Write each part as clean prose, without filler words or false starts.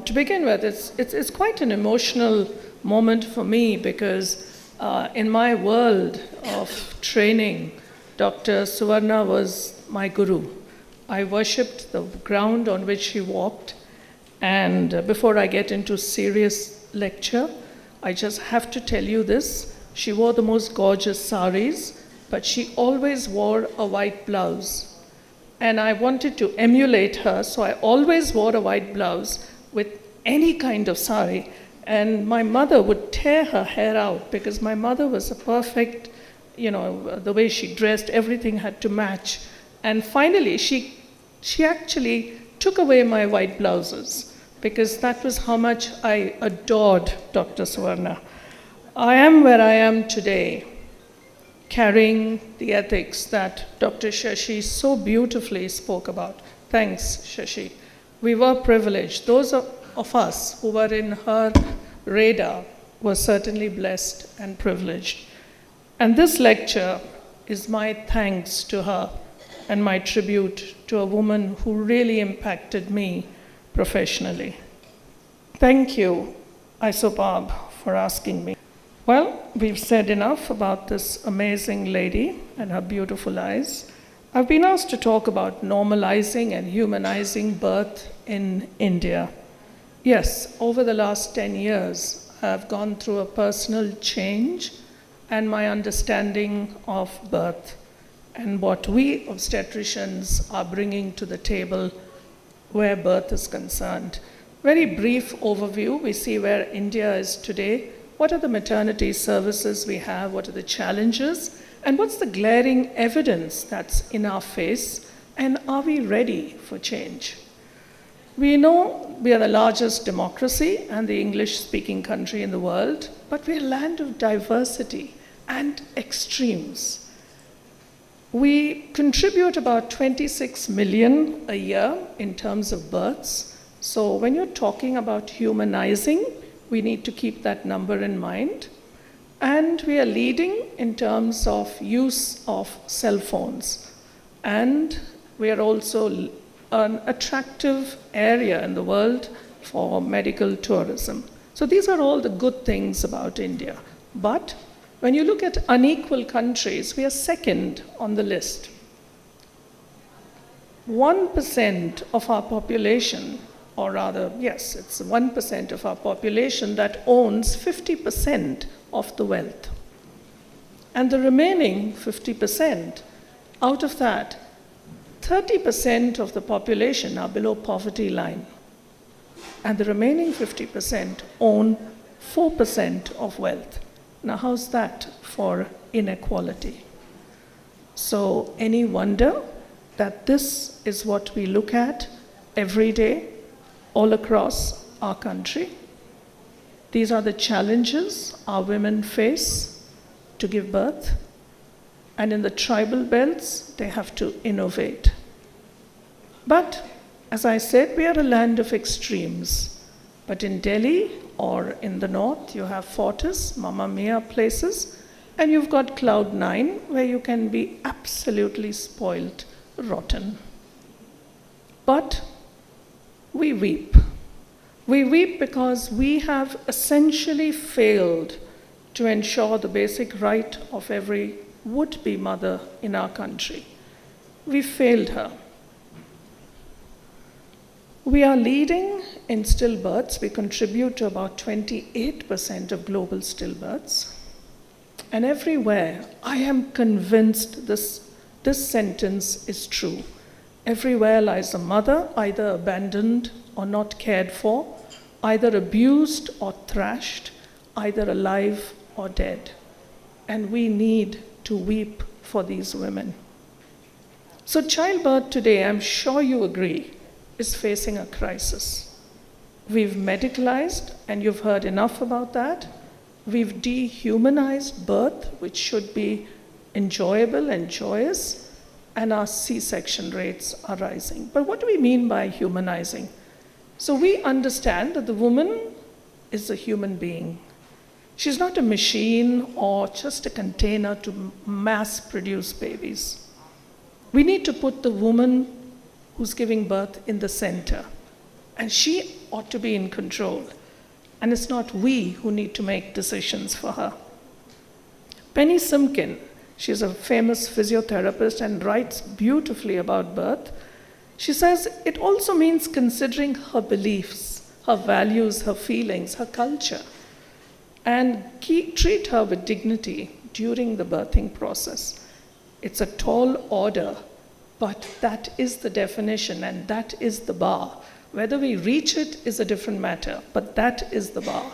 To begin with, it's quite an emotional moment for me because in my world of training, Dr. Suvarna was my guru. I worshipped the ground on which she walked. And before I get into serious lecture, I just have to tell you this. She wore the most gorgeous saris, but she always wore a white blouse. And I wanted to emulate her, so I always wore a white blouse with any kind of sari. And my mother would tear her hair out because my mother was a perfect, the way she dressed, everything had to match. And finally, she actually took away my white blouses because that was how much I adored Dr. Suvarna. I am where I am today, carrying the ethics that Dr. Shashi so beautifully spoke about. Thanks, Shashi. We were privileged. Those of us who were in her radar were certainly blessed and privileged. And this lecture is my thanks to her and my tribute to a woman who really impacted me professionally. Thank you, ISOPARB, for asking me. Well, we've said enough about this amazing lady and her beautiful eyes. I've been asked to talk about normalizing and humanizing birth in India. Yes, over the last 10 years, I've gone through a personal change and my understanding of birth and what we obstetricians are bringing to the table where birth is concerned. Very brief overview, we see where India is today. What are the maternity services we have? What are the challenges? And what's the glaring evidence that's in our face? And are we ready for change? We know we are the largest democracy and the English-speaking country in the world, but we're a land of diversity and extremes. We contribute about 26 million a year in terms of births. So when you're talking about humanizing, we need to keep that number in mind. And we are leading in terms of use of cell phones. And we are also an attractive area in the world for medical tourism. So these are all the good things about India. But when you look at unequal countries, we are second on the list. 1% of our population, or rather, yes, it's 1% of our population that owns 50% of the wealth. And the remaining 50%, out of that, 30% of the population are below poverty line. And the remaining 50% own 4% of wealth. Now, how's that for inequality? So, any wonder that this is what we look at every day all across our country? These are the challenges our women face to give birth. And in the tribal belts, they have to innovate. But, as I said, we are a land of extremes. But in Delhi or in the north, you have Fortis, Mamma Mia places, and you've got Cloud 9, where you can be absolutely spoiled rotten. But we weep. We weep because we have essentially failed to ensure the basic right of every would-be mother in our country. We failed her. We are leading in stillbirths. We contribute to about 28% of global stillbirths. And everywhere, I am convinced this sentence is true. Everywhere lies a mother, either abandoned or not cared for, either abused or thrashed, either alive or dead. And we need to weep for these women. So childbirth today, I'm sure you agree, is facing a crisis. We've medicalized, and you've heard enough about that. We've dehumanized birth, which should be enjoyable and joyous, and our C-section rates are rising. But what do we mean by humanizing? So we understand that the woman is a human being. She's not a machine or just a container to mass produce babies. We need to put the woman who's giving birth in the center. And she ought to be in control. And it's not we who need to make decisions for her. Penny Simkin, she's a famous physiotherapist and writes beautifully about birth. She says it also means considering her beliefs, her values, her feelings, her culture, and treat her with dignity during the birthing process. It's a tall order, but that is the definition and that is the bar. Whether we reach it is a different matter, but that is the bar.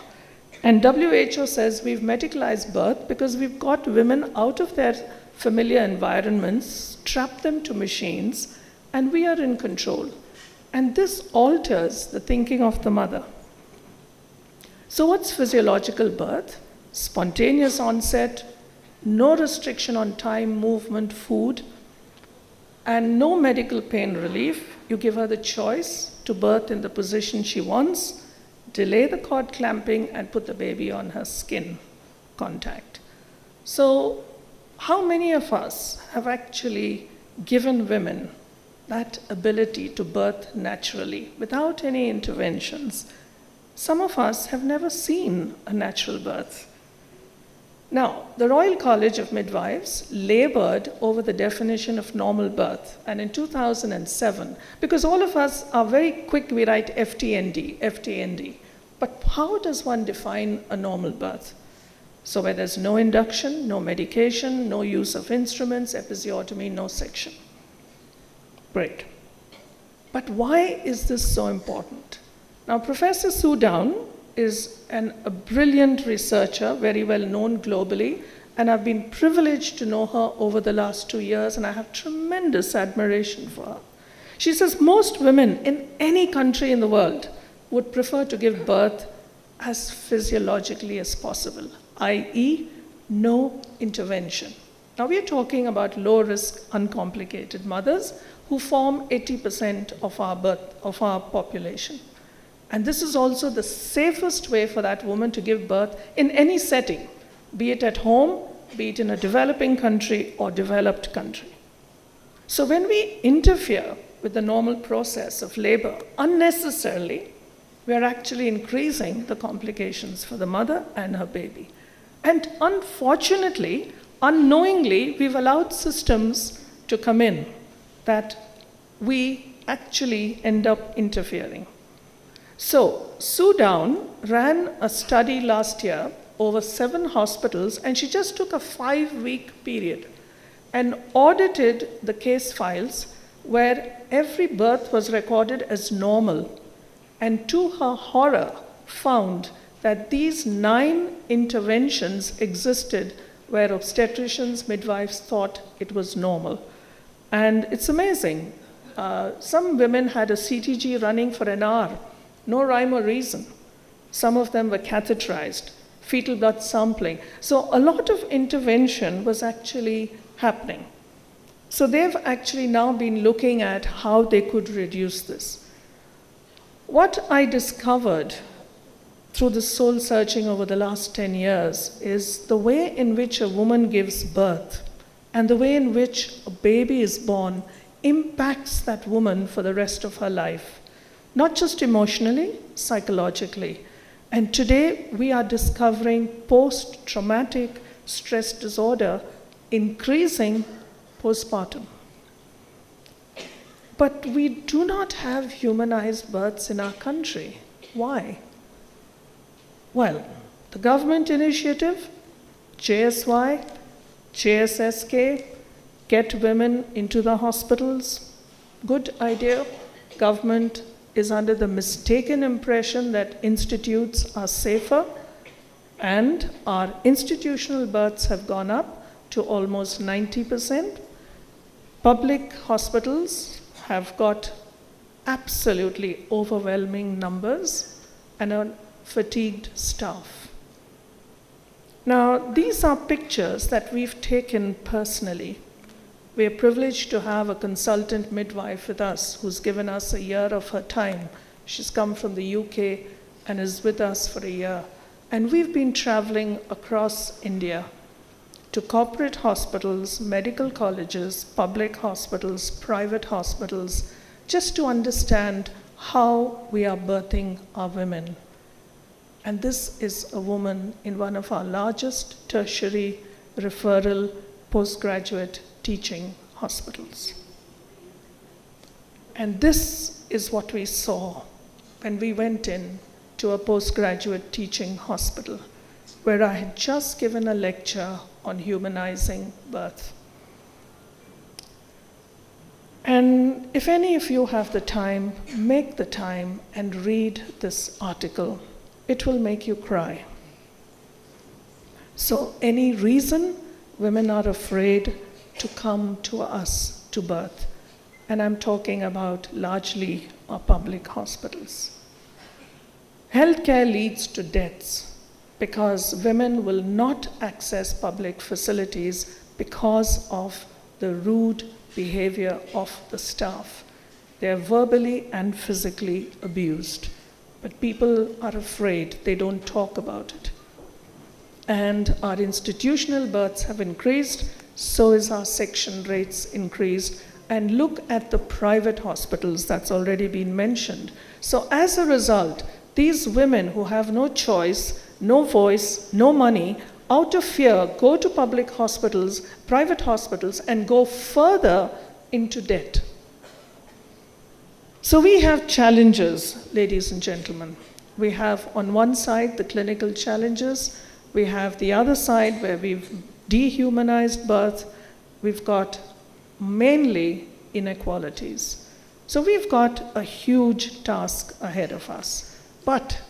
And WHO says we've medicalized birth because we've got women out of their familiar environments, strapped them to machines, and we are in control. And this alters the thinking of the mother. So what's physiological birth? Spontaneous onset, no restriction on time, movement, food, and no medical pain relief. You give her the choice to birth in the position she wants, delay the cord clamping, and put the baby on her skin contact. So how many of us have actually given women that ability to birth naturally without any interventions? Some of us have never seen a natural birth. Now, the Royal College of Midwives labored over the definition of normal birth, and in 2007, because all of us are very quick, we write FTND, FTND. But how does one define a normal birth? So where there's no induction, no medication, no use of instruments, episiotomy, no section. Great. But why is this so important? Now, Professor Sue Down is a brilliant researcher, very well known globally, and I've been privileged to know her over the last 2 years, and I have tremendous admiration for her. She says most women in any country in the world would prefer to give birth as physiologically as possible, i.e., no intervention. Now, we are talking about low-risk, uncomplicated mothers who form 80% of our population. And this is also the safest way for that woman to give birth in any setting, be it at home, be it in a developing country or developed country. So when we interfere with the normal process of labor unnecessarily, we are actually increasing the complications for the mother and her baby. And unfortunately, unknowingly, we've allowed systems to come in that we actually end up interfering. So, Sue Down ran a study last year over 7 hospitals, and she just took a 5-week period and audited the case files where every birth was recorded as normal, and to her horror found that these 9 interventions existed where obstetricians, midwives thought it was normal. And it's amazing. Some women had a CTG running for an hour. No rhyme or reason. Some of them were catheterized, fetal blood sampling. So a lot of intervention was actually happening. So they've actually now been looking at how they could reduce this. What I discovered through the soul searching over the last 10 years is the way in which a woman gives birth and the way in which a baby is born impacts that woman for the rest of her life. Not just emotionally, psychologically. And today we are discovering post-traumatic stress disorder increasing postpartum. But we do not have humanized births in our country. Why? Well, the government initiative, JSY, JSSK, get women into the hospitals, good idea. Government is under the mistaken impression that institutes are safer, and our institutional births have gone up to almost 90%. Public hospitals have got absolutely overwhelming numbers and a fatigued staff. Now, these are pictures that we've taken personally. We are privileged to have a consultant midwife with us who's given us a year of her time. She's come from the UK and is with us for a year. And we've been traveling across India to corporate hospitals, medical colleges, public hospitals, private hospitals, just to understand how we are birthing our women. And this is a woman in one of our largest tertiary referral postgraduate teaching hospitals. And this is what we saw when we went in to a postgraduate teaching hospital, where I had just given a lecture on humanizing birth. And if any of you have the time, make the time and read this article. It will make you cry. So, any reason women are afraid to come to us to birth? And I'm talking about largely our public hospitals. Healthcare leads to deaths because women will not access public facilities because of the rude behavior of the staff. They are verbally and physically abused. But people are afraid, they don't talk about it. And our institutional births have increased, so is our section rates increased. And look at the private hospitals, that's already been mentioned. So as a result, these women who have no choice, no voice, no money, out of fear, go to public hospitals, private hospitals, and go further into debt. So we have challenges, ladies and gentlemen. We have on one side the clinical challenges. We have the other side where we've dehumanized birth. We've got mainly inequalities. So we've got a huge task ahead of us. But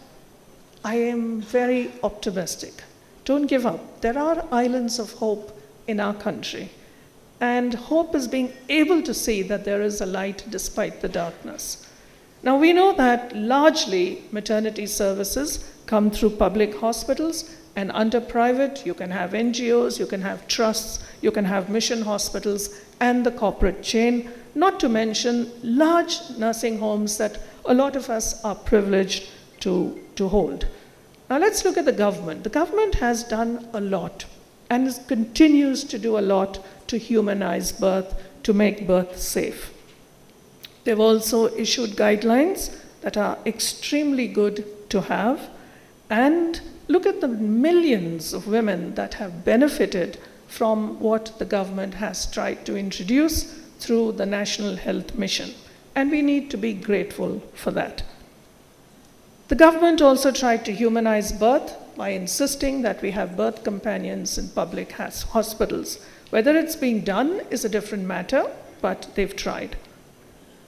I am very optimistic. Don't give up. There are islands of hope in our country. And hope is being able to see that there is a light despite the darkness. Now we know that largely maternity services come through public hospitals, and under private you can have NGOs, you can have trusts, you can have mission hospitals and the corporate chain, not to mention large nursing homes that a lot of us are privileged to hold. Now let's look at the government. The government has done a lot and continues to do a lot to humanize birth, to make birth safe. They've also issued guidelines that are extremely good to have. And look at the millions of women that have benefited from what the government has tried to introduce through the National Health Mission. And we need to be grateful for that. The government also tried to humanize birth by insisting that we have birth companions in public hospitals. Whether it's being done is a different matter, but they've tried.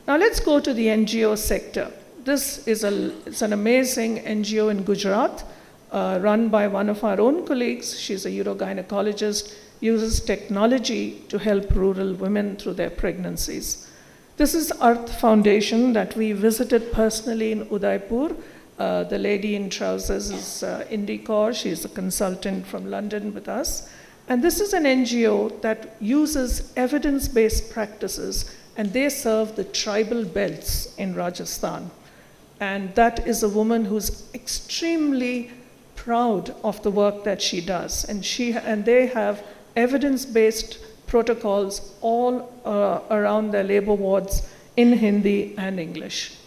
Now let's go to the NGO sector. This is it's an amazing NGO in Gujarat, run by one of our own colleagues. She's a urogynecologist, uses technology to help rural women through their pregnancies. This is Earth Foundation that we visited personally in Udaipur. The lady in trousers is Indi Kaur. She's a consultant from London with us. And this is an NGO that uses evidence-based practices, and they serve the tribal belts in Rajasthan. And that is a woman who's extremely proud of the work that she does. And they have evidence-based protocols all around their labor wards in Hindi and English.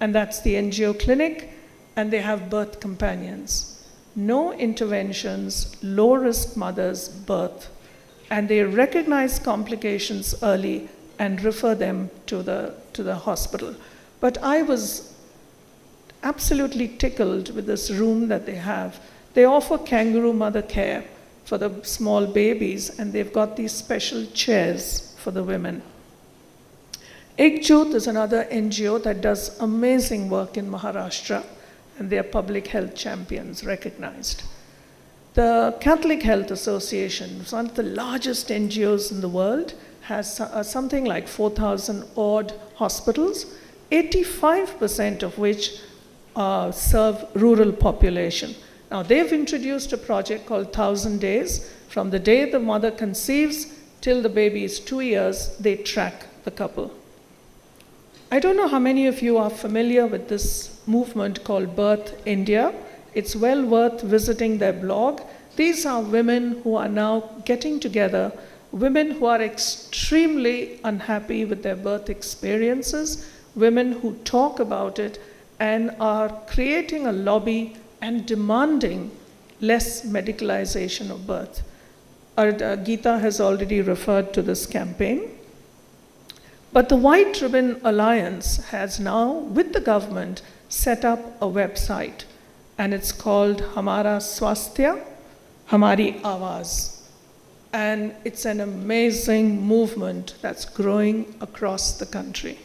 And that's the NGO clinic, and they have birth companions. No interventions, low-risk mothers birth, and they recognize complications early and refer them to the hospital. But I was absolutely tickled with this room that they have. They offer kangaroo mother care for the small babies, and they've got these special chairs for the women. Ekjot is another NGO that does amazing work in Maharashtra, and they are public health champions recognized. The Catholic Health Association, one of the largest NGOs in the world, has something like 4,000 odd hospitals, 85% of which serve rural population. Now they've introduced a project called 1,000 Days. From the day the mother conceives till the baby is 2 years, they track the couple. I don't know how many of you are familiar with this movement called Birth India. It's well worth visiting their blog. These are women who are now getting together, women who are extremely unhappy with their birth experiences, women who talk about it and are creating a lobby and demanding less medicalization of birth. Geeta has already referred to this campaign. But the White Ribbon Alliance has now, with the government, set up a website, and it's called Hamara Swasthya, Hamari Awaaz. And it's an amazing movement that's growing across the country.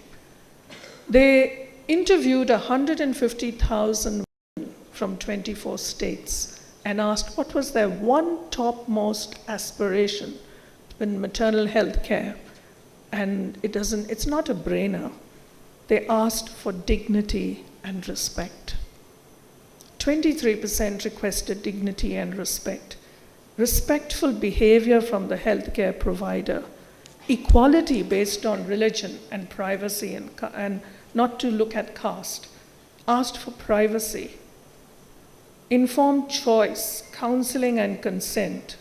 They interviewed 150,000 women from 24 states and asked what was their one topmost aspiration in maternal health care. And it's not a brainer. They asked for dignity and respect. 23% requested dignity and respect. Respectful behavior from the healthcare provider. Equality based on religion and privacy and not to look at caste. Asked for privacy. Informed choice, counseling and consent.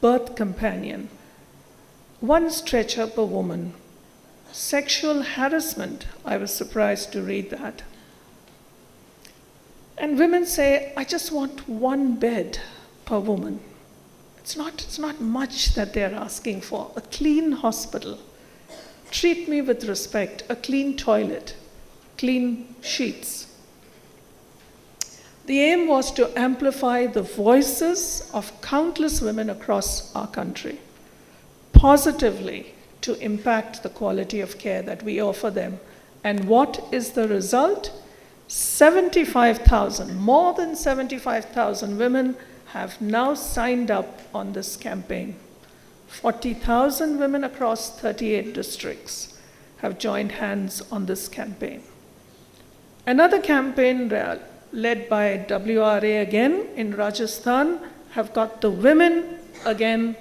Birth companion. One stretcher per woman. Sexual harassment, I was surprised to read that. And women say, I just want one bed per woman. It's not much that they're asking for. A clean hospital. Treat me with respect. A clean toilet. Clean sheets. The aim was to amplify the voices of countless women across our country, positively to impact the quality of care that we offer them. And what is the result? 75,000, more than 75,000 women have now signed up on this campaign. 40,000 women across 38 districts have joined hands on this campaign. Another campaign led by WRA again in Rajasthan have got the women again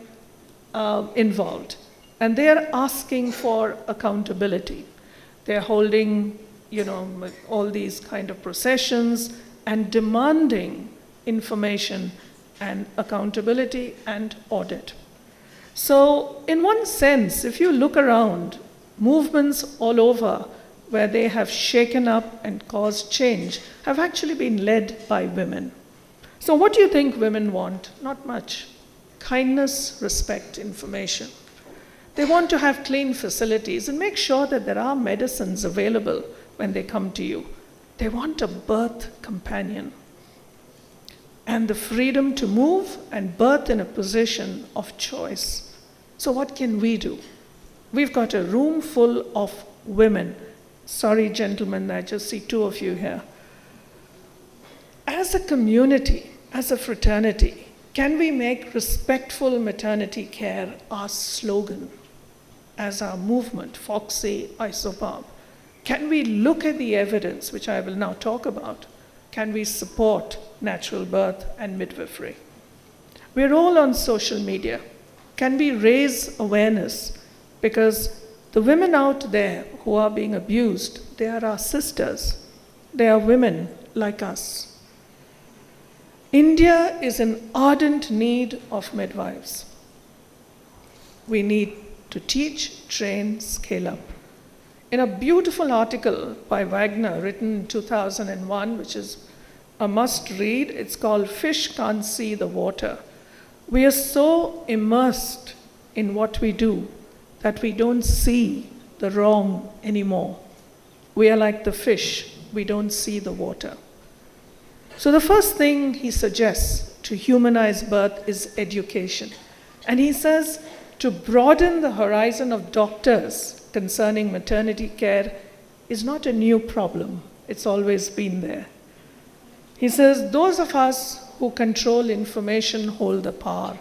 involved. And they are asking for accountability. They're holding, all these kind of processions and demanding information and accountability and audit. So in one sense, if you look around, movements all over where they have shaken up and caused change have actually been led by women. So what do you think women want? Not much. Kindness, respect, information. They want to have clean facilities and make sure that there are medicines available when they come to you. They want a birth companion and the freedom to move and birth in a position of choice. So what can we do? We've got a room full of women. Sorry, gentlemen, I just see two of you here. As a community, as a fraternity, can we make respectful maternity care our slogan? As our movement, FOXY, ISOPARB, can we look at the evidence, which I will now talk about? Can we support natural birth and midwifery? We're all on social media. Can we raise awareness? Because the women out there who are being abused, they are our sisters. They are women like us. India is in ardent need of midwives. We need to teach, train, scale up. In a beautiful article by Wagner written in 2001, which is a must read, it's called Fish Can't See the Water. We are so immersed in what we do that we don't see the wrong anymore. We are like the fish, we don't see the water. So the first thing he suggests to humanize birth is education. And he says, to broaden the horizon of doctors concerning maternity care is not a new problem. It's always been there. He says, those of us who control information hold the power.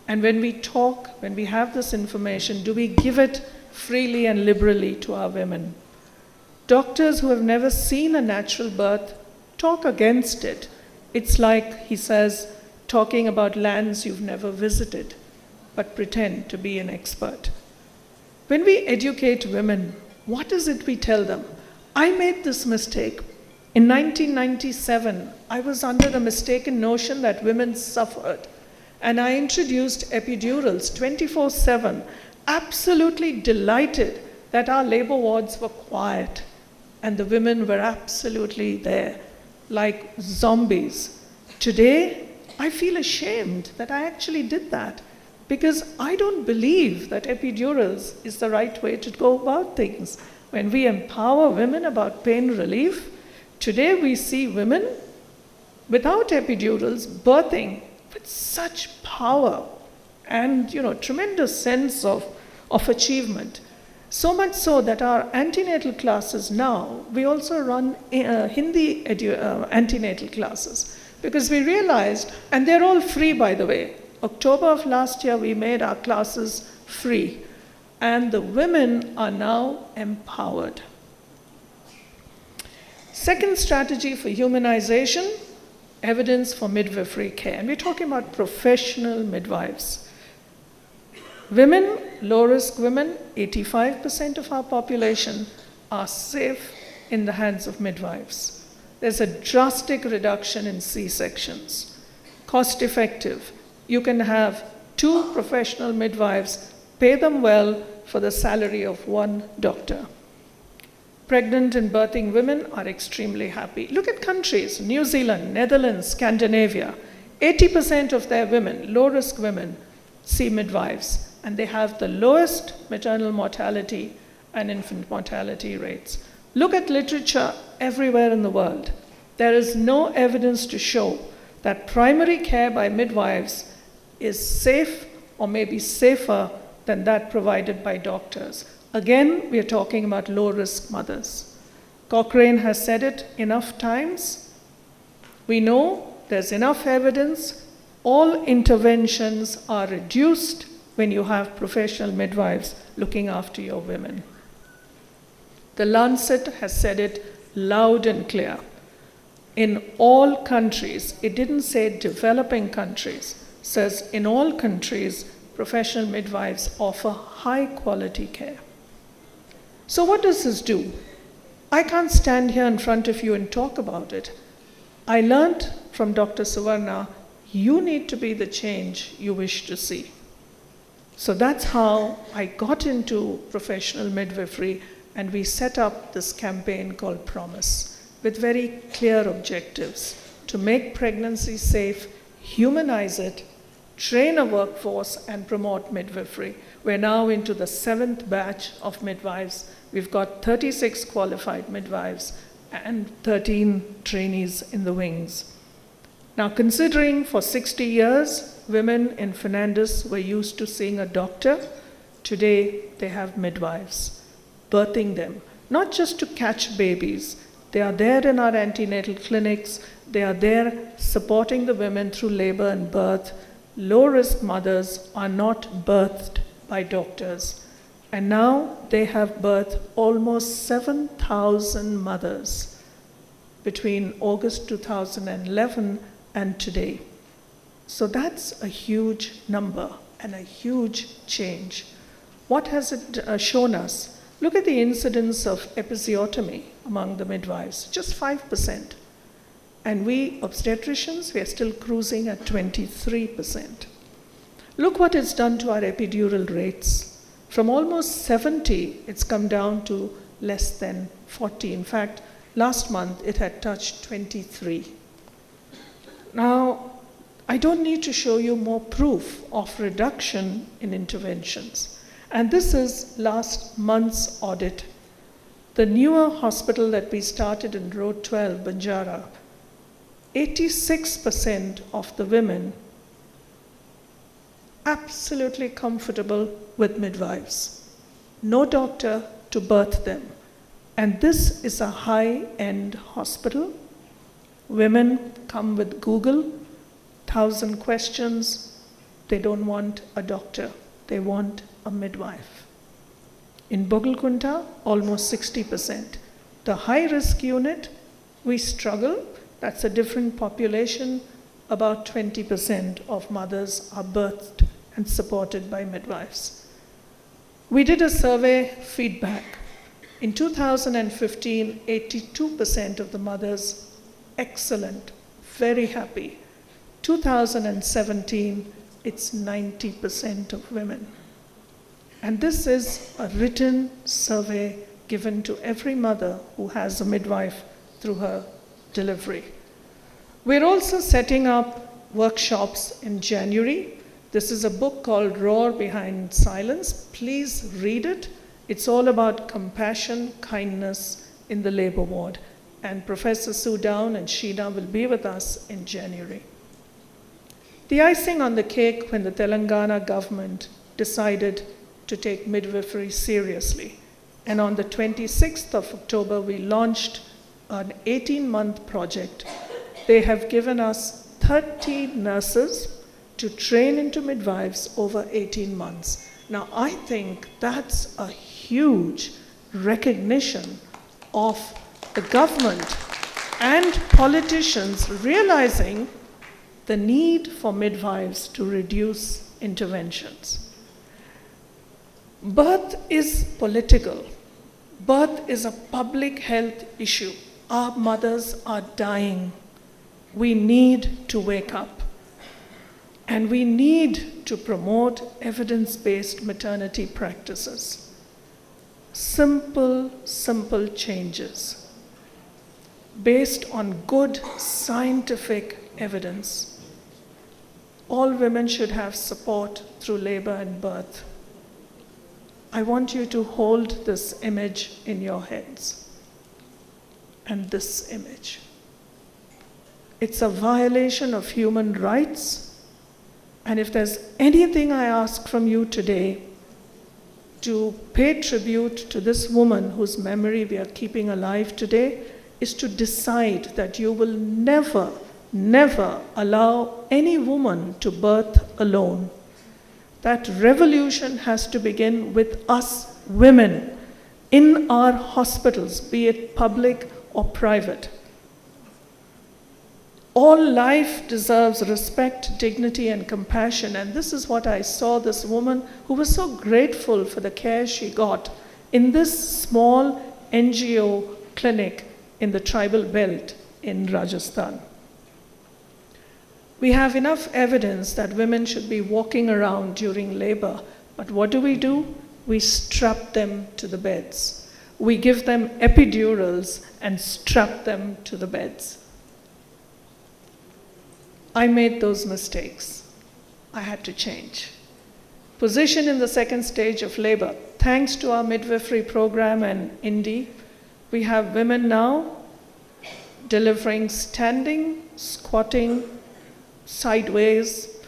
And when we talk, when we have this information, do we give it freely and liberally to our women? Doctors who have never seen a natural birth talk against it. It's like, he says, talking about lands you've never visited, but pretend to be an expert. When we educate women, what is it we tell them? I made this mistake. In 1997, I was under the mistaken notion that women suffered, and I introduced epidurals 24/7, absolutely delighted that our labor wards were quiet and the women were absolutely there, like zombies. Today, I feel ashamed that I actually did that because I don't believe that epidurals is the right way to go about things. When we empower women about pain relief, today we see women without epidurals birthing with such power and tremendous sense of achievement. So much so that our antenatal classes now, we also run Hindi antenatal classes because we realized, and they're all free by the way. October of last year we made our classes free and the women are now empowered. Second strategy for humanization, evidence for midwifery care. And we're talking about professional midwives. Women, low-risk women, 85% of our population are safe in the hands of midwives. There's a drastic reduction in C-sections. Cost-effective. You can have 2 professional midwives, pay them well for the salary of 1 doctor. Pregnant and birthing women are extremely happy. Look at countries, New Zealand, Netherlands, Scandinavia. 80% of their women, low-risk women, see midwives. And they have the lowest maternal mortality and infant mortality rates. Look at literature everywhere in the world. There is no evidence to show that primary care by midwives is safe or maybe safer than that provided by doctors. Again, we are talking about low-risk mothers. Cochrane has said it enough times. We know there's enough evidence. All interventions are reduced when you have professional midwives looking after your women. The Lancet has said it loud and clear. In all countries, it didn't say developing countries, it says in all countries, professional midwives offer high quality care. So what does this do? I can't stand here in front of you and talk about it. I learned from Dr. Suvarna, you need to be the change you wish to see. So that's how I got into professional midwifery, and we set up this campaign called Promise with very clear objectives to make pregnancy safe, humanize it, train a workforce, and promote midwifery. We're now into the 7th batch of midwives. We've got 36 qualified midwives and 13 trainees in the wings. Now, considering for 60 years, women in Fernandez were used to seeing a doctor, today they have midwives, birthing them, not just to catch babies. They are there in our antenatal clinics. They are there supporting the women through labor and birth. Low-risk mothers are not birthed by doctors. And now they have birthed almost 7,000 mothers between August 2011 and today. So that's a huge number and a huge change. What has it shown us? Look at the incidence of episiotomy among the midwives, just 5%. And we obstetricians, we are still cruising at 23%. Look what it's done to our epidural rates. From almost 70, it's come down to less than 40. In fact, last month it had touched 23. Now, I don't need to show you more proof of reduction in interventions. And this is last month's audit. The newer hospital that we started in Road 12, Banjara, 86% of the women absolutely comfortable with midwives. No doctor to birth them. And this is a high-end hospital. Women come with Google, 1,000 questions. They don't want a doctor. They want a midwife. In Bogalkunta, almost 60%. The high-risk unit, we struggle. That's a different population. About 20% of mothers are birthed and supported by midwives. We did a survey feedback. In 2015, 82% of the mothers, excellent, very happy. 2017, it's 90% of women. And this is a written survey given to every mother who has a midwife through her delivery. We're also setting up workshops in January. This is a book called Roar Behind Silence. Please read it. It's all about compassion, kindness in the labor ward. And Professor Sue Down and Sheena will be with us in January. The icing on the cake when the Telangana government decided to take midwifery seriously. And on the 26th of October, we launched an 18-month project. They have given us 30 nurses to train into midwives over 18 months. Now, I think that's a huge recognition of the government and politicians realizing the need for midwives to reduce interventions. Birth is political. Birth is a public health issue. Our mothers are dying. We need to wake up. And we need to promote evidence-based maternity practices. Simple changes based on good scientific evidence. All women should have support through labor and birth. I want you to hold this image in your heads and this image. It's a violation of human rights, and if there's anything I ask from you today, to pay tribute to this woman whose memory we are keeping alive today, is to decide that you will never allow any woman to birth alone. That revolution has to begin with us women in our hospitals, be it public or private. All life deserves respect, dignity, and compassion. And this is what I saw this woman who was so grateful for the care she got in this small NGO clinic in the tribal belt in Rajasthan. We have enough evidence that women should be walking around during labor, but what do? We strap them to the beds. We give them epidurals and strap them to the beds. I made those mistakes. I had to change. Position in the second stage of labor. Thanks to our midwifery program and Indy, we have women now delivering standing, squatting, sideways,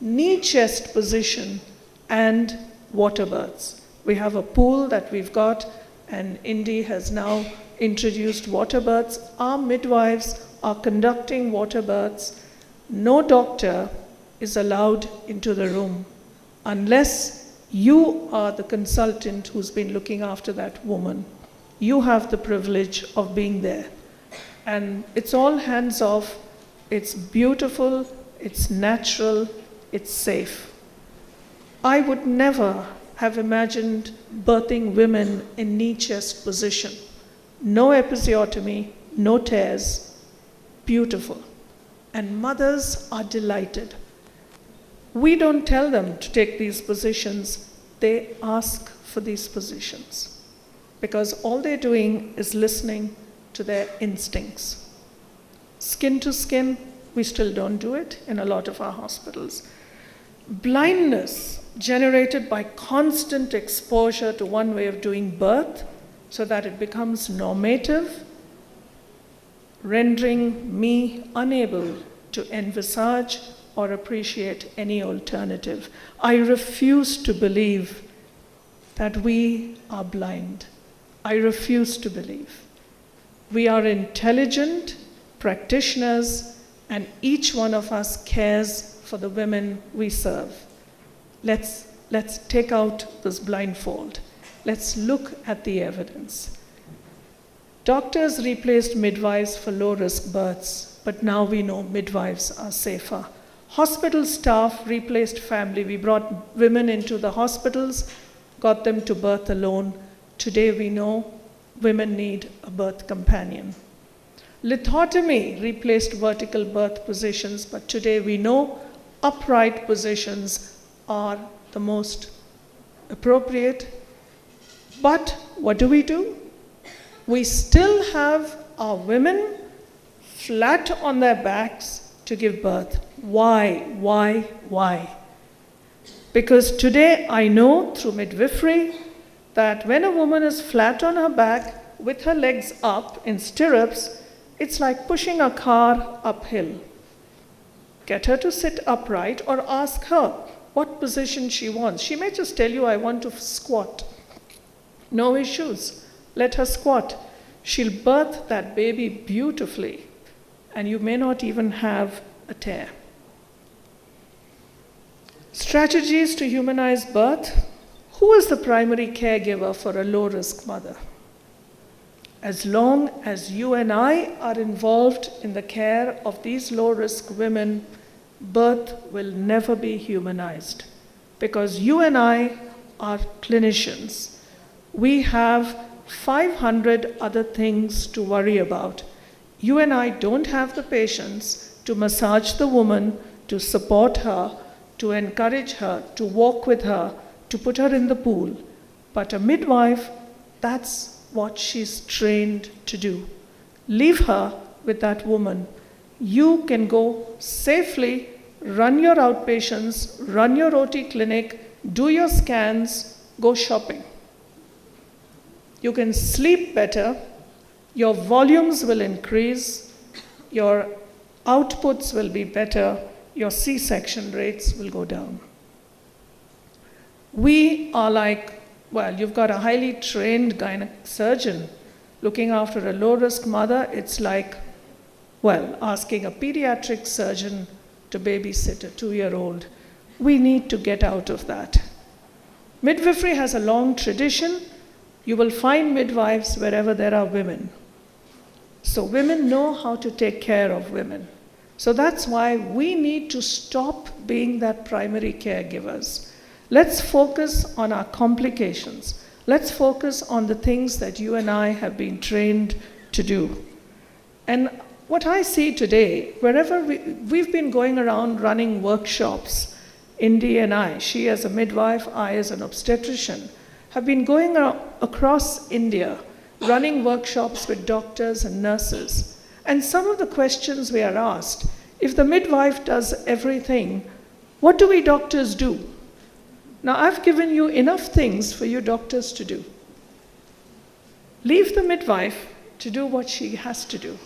knee-chest position, and water births. We have a pool that we've got, and Indy has now introduced water births. Our midwives are conducting water births. No doctor is allowed into the room unless you are the consultant who's been looking after that woman. You have the privilege of being there. And it's all hands off. It's beautiful, it's natural, it's safe. I would never have imagined birthing women in knee-chest position. No episiotomy, no tears, beautiful. And mothers are delighted. We don't tell them to take these positions, they ask for these positions. Because all they're doing is listening to their instincts. Skin to skin, we still don't do it in a lot of our hospitals. Blindness generated by constant exposure to one way of doing birth so that it becomes normative, rendering me unable to envisage or appreciate any alternative. I refuse to believe that we are blind. I refuse to believe. We are intelligent practitioners, and each one of us cares for the women we serve. Let's take out this blindfold. Let's look at the evidence. Doctors replaced midwives for low-risk births, but now we know midwives are safer. Hospital staff replaced family. We brought women into the hospitals, got them to birth alone. Today we know women need a birth companion. Lithotomy replaced vertical birth positions, but today we know upright positions are the most appropriate. But what do? We still have our women flat on their backs to give birth. Why? Because today I know through midwifery that when a woman is flat on her back with her legs up in stirrups, it's like pushing a car uphill. Get her to sit upright or ask her what position she wants. She may just tell you, I want to squat. No issues. Let her squat. She'll birth that baby beautifully, and you may not even have a tear. Strategies to humanize birth. Who is the primary caregiver for a low-risk mother? As long as you and I are involved in the care of these low-risk women, birth will never be humanized. Because you and I are clinicians. We have 500 other things to worry about. You and I don't have the patience to massage the woman, to support her, to encourage her, to walk with her, to put her in the pool. But a midwife, that's what she's trained to do. Leave her with that woman. You can go safely, run your outpatients, run your OT clinic, do your scans, go shopping. You can sleep better, your volumes will increase, your outputs will be better, your C-section rates will go down. We are like, well, you've got a highly trained gynec surgeon looking after a low-risk mother. It's like, well, asking a pediatric surgeon to babysit a 2-year-old. We need to get out of that. Midwifery has a long tradition. You will find midwives wherever there are women. So women know how to take care of women. So that's why we need to stop being that primary caregivers. Let's focus on our complications. Let's focus on the things that you and I have been trained to do. And what I see today, wherever we've been going around running workshops, Indy and I, she as a midwife, I as an obstetrician, have been going across India, running workshops with doctors and nurses. And some of the questions we are asked, if the midwife does everything, what do we doctors do? Now, I've given you enough things for you doctors to do. Leave the midwife to do what she has to do.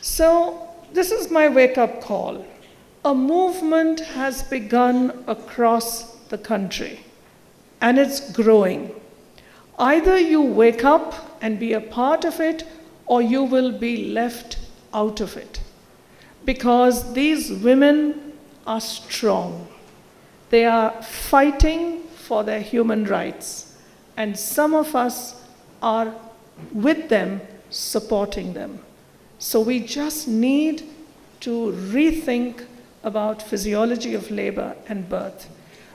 So, this is my wake-up call. A movement has begun across the country, and it's growing. Either you wake up and be a part of it, or you will be left out of it. Because these women are strong. They are fighting for their human rights, and some of us are with them, supporting them. So we just need to rethink about physiology of labor and birth.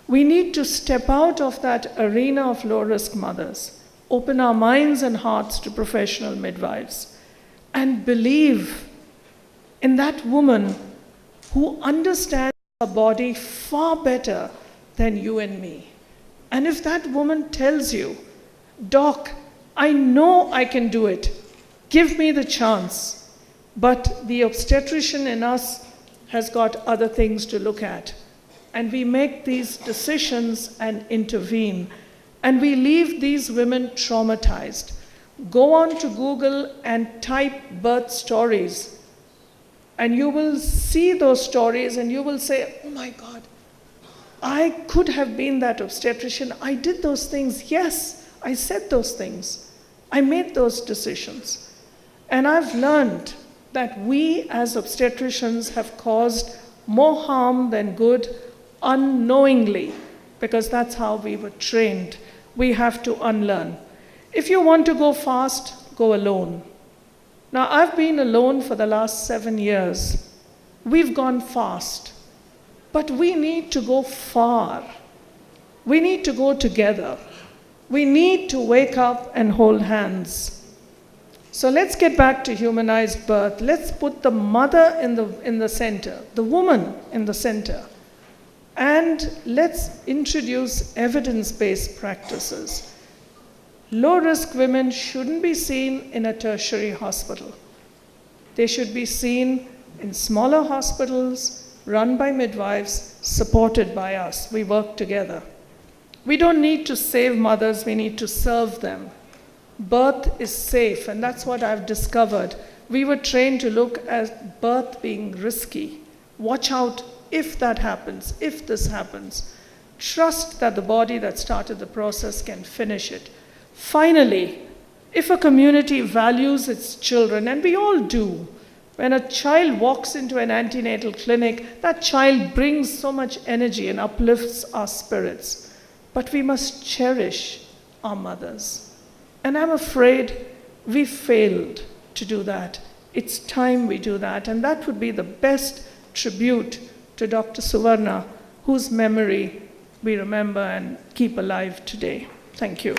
We need to step out of that arena of low-risk mothers, open our minds and hearts to professional midwives, and believe in that woman who understands her body far better than you and me. And if that woman tells you, Doc, I know I can do it, give me the chance, but the obstetrician in us has got other things to look at. And we make these decisions and intervene. And we leave these women traumatized. Go on to Google and type birth stories. And you will see those stories and you will say, oh my God, I could have been that obstetrician. I did those things. Yes, I said those things. I made those decisions. And I've learned that we as obstetricians have caused more harm than good unknowingly, because that's how we were trained. We have to unlearn. If you want to go fast, go alone. Now, I've been alone for the last 7 years. We've gone fast, but we need to go far. We need to go together. We need to wake up and hold hands. So let's get back to humanized birth. Let's put the mother in the center, the woman in the center. And let's introduce evidence-based practices. Low-risk women shouldn't be seen in a tertiary hospital. They should be seen in smaller hospitals, run by midwives, supported by us. We work together. We don't need to save mothers, we need to serve them. Birth is safe, and that's what I've discovered. We were trained to look at birth being risky. Watch out if that happens, if this happens. Trust that the body that started the process can finish it. Finally, if a community values its children, and we all do, when a child walks into an antenatal clinic, that child brings so much energy and uplifts our spirits. But we must cherish our mothers. And I'm afraid we failed to do that. It's time we do that, and that would be the best tribute to Dr. Suvarna, whose memory we remember and keep alive today. Thank you.